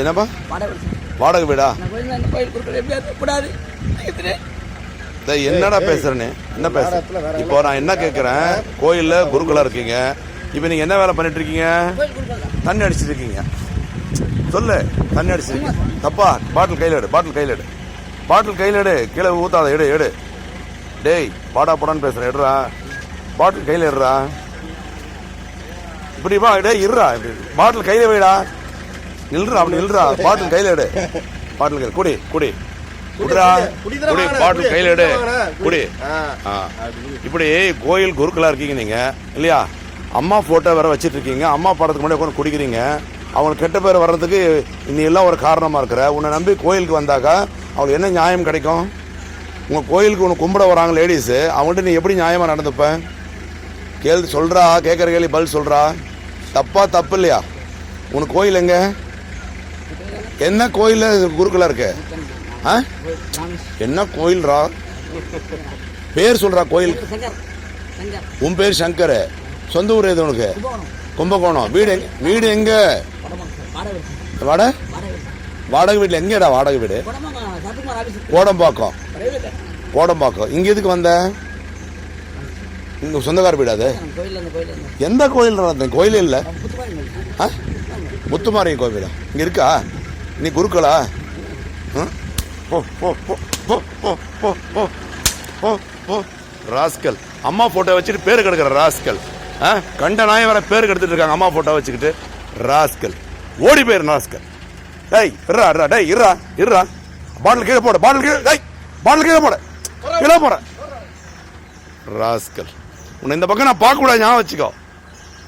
என்னப்பா வாடகை வீடா? என்னடா பேசுறேன்னு என்ன பேசுற? இப்போ நான் என்ன கேட்கிறேன், கோயில்ல குருக்களா இருக்கீங்க, இப்போ நீங்க என்ன வேலை பண்ணிட்டு இருக்கீங்க? தண்ணி அடிச்சிட்டு இருக்கீங்க. சொல்லு, தண்ணி அடிச்சிருக்கீங்க தப்பா? பாட்டில் கையில் எடு, பாட்டில் கையில் எடு, பாட்டில் கையில் எடு, கீழே ஊத்தாத, எடு எடு. டேய் பாடா போடான்னு பேசுறேன், எடுறா பாட்டில் கையில் எடுறா. இப்படி வா, டே இருறா, பாட்டில் கையில வைடா, நில்றா, அப்படி நில்றா, பாட்டில் கையில எடு, பாட்டில் கையில் குடி குடி குடிடா, குடி பாட்டில் கையில எடு, குடி. இப்படி கோயில் குருக்களா இருக்கீங்க நீங்க இல்லையா? அம்மா போட்டோ வேற வச்சிட்டு இருக்கீங்க, அம்மா படத்துக்கு முன்னாடி உட்காந்து குடிக்கிறீங்க. அவங்களுக்கு கெட்ட பேர் வர்றதுக்கு நீ எல்லாம் ஒரு காரணமா இருக்கிற. உன்னை நம்பி கோயிலுக்கு வந்தாக்கா அவங்களுக்கு என்ன நியாயம் கிடைக்கும்? உங்க கோயிலுக்கு உனக்கு கும்பிட வராங்க லேடிஸ், அவங்கள்ட்ட நீ எப்படி நியாயமா நடந்துப்ப? கேள்வி சொல்றா, கேட்கற கேள்வி பதில் சொல்றா. தப்பா தப்பு இல்லையா? உனக்கு கோயில் எங்க? என்ன கோயில் குருக்களா இருக்கு? என்ன கோயில்ரா? பேர் சொல்றா கோயில். உன் பேர் சங்கர், சொந்த ஊர் எது உனக்கு? கும்பகோணம். வீடு எங்க? வாடகை வீட்டுல எங்கடா வாடகை வீடு? கோடம்பாக்கம். கோடம்பாக்கம். இங்க எதுக்கு வந்த? இங்க சொந்தக்கார வீடு அது? எந்த கோயில்? கோயிலே இல்ல. முத்துமாரி கோவிலா இங்க இருக்கா? நீ குருக்களா? ராஸ்கல், அம்மா போட்டோ வச்சுட்டு பேரு கெடுக்கிற ராஸ்கல். கண்ட நாயம் வர பேரு கெடுத்துட்டு இருக்காங்க அம்மா போட்டோ வச்சுக்கிட்டு. ராஸ்கல், ஓடி போயிரு ராஸ்கல். டேய் இருறா இருறா, டேய் இருறா இருறா, பாட்டில் கீழே போட, பாட்டில் கீழே, டேய் பாட்டில் கீழே போட, கீழே போட. ராஸ்கல், உன்னை இந்த பக்கம் நான் பார்க்க கூடாது, ஞாபகம் வச்சுக்கோ.